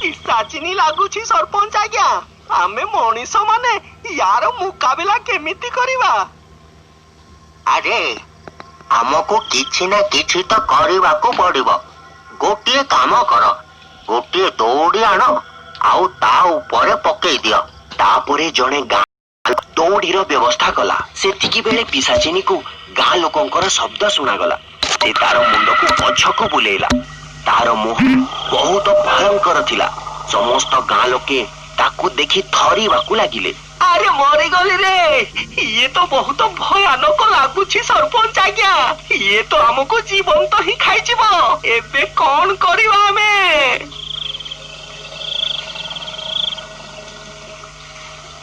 ପିଶାଚିନି ଲାଗୁଛି ସରପଞ୍ଚ ଆଜ୍ଞା। ଆମେ ମଣିଷ ମାନେ ୟାର ମୁକାବିଲା କେମିତି କରିବା? ଆରେ ଆମକୁ କିଛି ନା କିଛି ତ କରିବାକୁ ପଡିବ। ଗୋଟିଏ କାମ କର, ଗୋଟିଏ ଦୌଡ଼ି ଆଣ ଆଉ ତା ଉପରେ ପକେଇ ଦିଅ। ତାପରେ ଜଣେ ଗାଁ ଦୌଡ଼ିର ବ୍ୟବସ୍ଥା କଲା। ସେତିକି ବେଳେ ପିଶାଚିନିକୁ ଗାଁ ଲୋକଙ୍କର ଶବ୍ଦ ଶୁଣାଗଲା। ସେ ତାର ମୁଣ୍ଡକୁ ପଛକୁ ବୁଲେଇଲା। ତାର ମୁହଁ ବହୁତ ଭୟଙ୍କର ଥିଲା। ସମସ୍ତ ଗାଁ ଲୋକେ ତାକୁ ଦେଖି ଥରିବାକୁ ଲାଗିଲେ। ଆରେ ମରିଗଲି ରେ, ଇଏ ତ ବହୁତ ଭୟାନକ ଲାଗୁଛି ସରପଞ୍ଚ ଆଜ୍ଞା। ଇଏ ତ ଆମକୁ ଜୀବନ୍ତ ହିଁ ଖାଇଯିବ। ଏବେ କଣ କରିବା ଆମେ?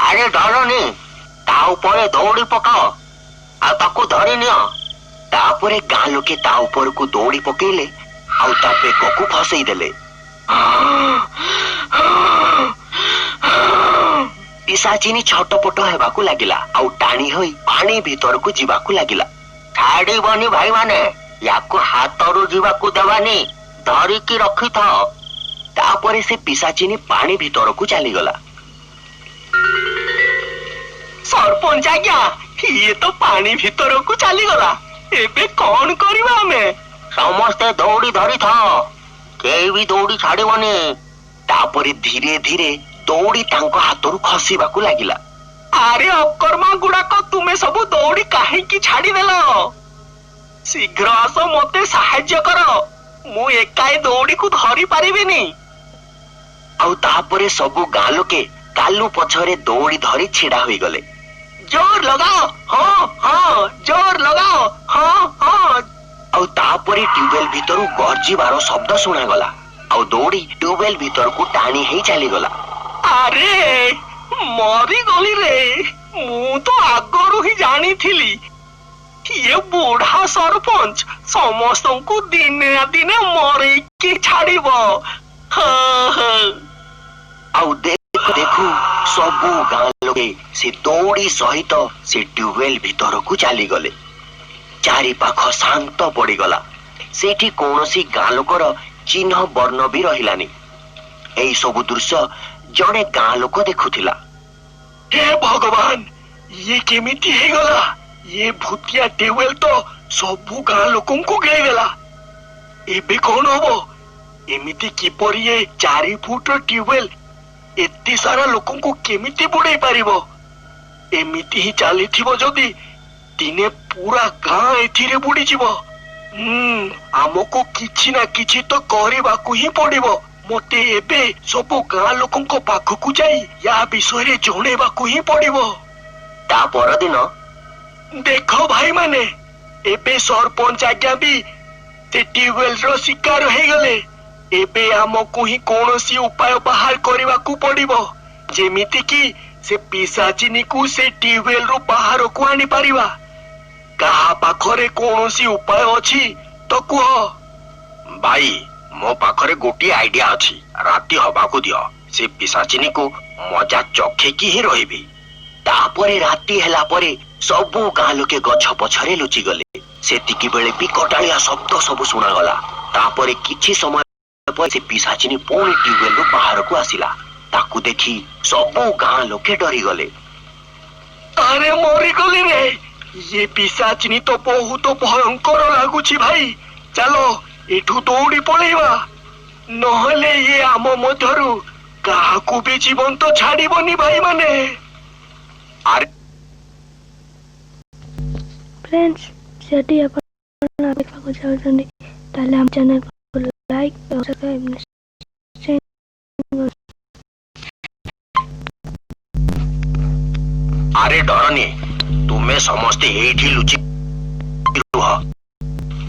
ଆରେ ଡରନି, ତା ଉପରେ ଦୌଡ଼ି ପକାଅ ଆଉ ତାକୁ ଧରି ନିଅ। ତାପରେ ଗାଁ ଲୋକେ ତା ଉପରକୁ ଦୌଡ଼ି ପକେଇଲେ ଆଉ ତା ବେକକୁ ଫସେଇ ଦେଲେ। ପିଶାଚିନି ଛଟପଟ ହେବାକୁ ଲାଗିଲା ଆଉ ଟାଣି ହୋଇ ପାଣି ଭିତରକୁ ଯିବାକୁ ଲାଗିଲା। ଛାଡିବନି ଭାଇମାନେ, ୟାକୁ ହାତରୁ ଯିବାକୁ ଦେବାନି, ଧରିକି ରଖିଥାଅ। ତାପରେ ସେ ପିଶାଚିନି ପାଣି ଭିତରକୁ ଚାଲିଗଲା। ସରପଞ୍ଚ ଆଜ୍ଞା, ଇଏ ତ ପାଣି ଭିତରକୁ ଚାଲିଗଲା। ଏବେ କଣ କରିବା ଆମେ? ସମସ୍ତେ ଦୌଡ଼ି ଧରିଥାଅ, କେହି ବି ଦୌଡ଼ି ଛାଡିବନି। ତାପରେ ଧୀରେ ଧୀରେ ଦୌଡ଼ି ତାଙ୍କ ହାତରୁ ଖସିବାକୁ ଲାଗିଲା। ଆରେ ଅକର୍ମା ଗୁଡାକ, ତୁମେ ସବୁ ଦୌଡ଼ି କାହିଁକି ଛାଡିଦେଲ? ଶୀଘ୍ର ଆସ, ମତେ ସାହାଯ୍ୟ କର। ମୁଁ ଏକାଏ ଦୌଡ଼ିକୁ ଧରି ପାରିବିନି। ଆଉ ତାପରେ ସବୁ ଗାଁ ଲୋକେ କାଲୁ ପଛରେ ଦୌଡ଼ି ଧରି ଛିଡା ହୋଇଗଲେ। ଜୋର ଲଗାଅ, ହଁ ହଁ, ଜୋର ଲଗାଅ, ହଁ ହଁ। ଆଉ ତାପରେ ଟ୍ୟୁବୱେଲ ଭିତରୁ ଗର୍ଜିବାର ଶବ୍ଦ ଶୁଣାଗଲା ଆଉ ଦୌଡ଼ି ଟ୍ୟୁବୱେଲ ଭିତରକୁ ଟାଣି ହେଇ ଚାଲିଗଲା। ଆରେ ମରିଗଲି ରେ, ମୁଁ ତ ଆଗରୁ ହିଁ ଜାଣିଥିଲି। ଇଏ ବୁଢା ସରପଞ୍ଚ ସମସ୍ତଙ୍କୁ ଦିନେ ନା ଦିନେ ମରେଇକି ଛାଡିବ। ଆଉ ଦେଖୁ ଦେଖୁ ସବୁ ଗାଁ ଲୋକେ ସେ ଦୌଡ଼ି ସହିତ ସେ ଟ୍ୟୁବୱେଲ ଭିତରକୁ ଚାଲିଗଲେ। ଚାରିପାଖ ଶାନ୍ତ ପଡିଗଲା। ସେଠି କୌଣସି ଗାଁ ଲୋକର ଚିହ୍ନ ବର୍ଣ୍ଣ ବି ରହିଲାନି। ଏଇ ସବୁ ଦୃଶ୍ୟ ଜଣେ ଗାଁ ଲୋକ ଦେଖୁଥିଲା। ହେ ଭଗବାନ, ଇଏ କେମିତି ହେଇଗଲା? ଇଏ ଭୂତିଆ ଟ୍ୟୁବୱେଲ ତ ସବୁ ଗାଁ ଲୋକଙ୍କୁ ଗିଳିଦେଲା। ଏବେ କଣ ହବ? ଏମିତି କିପରି ଏ 4 ଫୁଟର ଟ୍ୟୁବୱେଲ ଏତେ ସାରା ଲୋକଙ୍କୁ କେମିତି ବୁଡେଇ ପାରିବ? ଏମିତି ହିଁ ଚାଲିଥିବ ଯଦି ଦିନେ ପୁରା ଗାଁ ଏଥିରେ ବୁଡିଯିବ। ଆମକୁ କିଛି ନା କିଛି ତ କରିବାକୁ ହିଁ ପଡିବ। ମତେ ଏବେ ସବୁ ଗାଁ ଲୋକଙ୍କ ପାଖକୁ ଯାଇ ୟା ବିଷୟରେ ଜଣେଇବାକୁ ହିଁ ପଡିବ। ତା ପରଦିନ, ଦେଖ ଭାଇମାନେ, ଏବେ ସରପଞ୍ଚ ଆଜ୍ଞା ବି ସେ ଟ୍ୟୁବୱେଲର ଶିକାର ହେଇଗଲେ। ଏବେ ଆମକୁ ହିଁ କୌଣସି ଉପାୟ ବାହାର କରିବାକୁ ପଡିବ, ଯେମିତି କି ସେ ପିଶାଚିନିକୁ ସେ ଟ୍ୟୁବୱେଲରୁ ବାହାରକୁ ଆଣିପାରିବା। କାହା ପାଖରେ କୌଣସି ଉପାୟ ଅଛି ତ କୁହ। ଭାଇ, ମୋ ପାଖରେ ଗୋଟିଏ ଆଇଡିଆ ଅଛି। ରାତି ହବାକୁ ଦିଅ, ସେ ପିଶାଚିନିକୁ ମଜା ଚଖେଇକି ହିଁ ରହିବି। ତାପରେ ରାତି ହେଲା ପରେ ସବୁ ଗାଁ ଲୋକେ ଗଛ ପଛରେ ଲୁଚିଗଲେ। ସେତିକି ବେଳେ ବିକଟାଳିଆ ଶବ୍ଦ ସବୁ ଶୁଣାଗଲା। ତାପରେ କିଛି ସମୟ ପରେ ସେ ପିଶାଚିନି ପୁଣି ଟ୍ୟୁବୱେଲରୁ ବାହାରକୁ ଆସିଲା। ତାକୁ ଦେଖି ସବୁ ଗାଁ ଲୋକେ ଡରିଗଲେ। ଆରେ ମରିଗଲି ରେ, ଇଏ ପିଶାଚିନି ତ ବହୁତ ଭୟଙ୍କର ଲାଗୁଛି ଭାଇ। ଚାଲ ଏଠୁ ଦୌଡ଼ି ପଳେଇବା, ନହେଲେ ଇଏ ଆମ ମଧ୍ୟରୁ କାହାକୁ ବି ଜୀବନ୍ତ ଛାଡିବନି ଭାଇମାନେ। फ्रेंड्स, यदि आप देखा चाहते ताले हम चैनल को लाइक और सब्सक्राइब। अरे डरनी, तुम्हें समस्ते एठी लुचि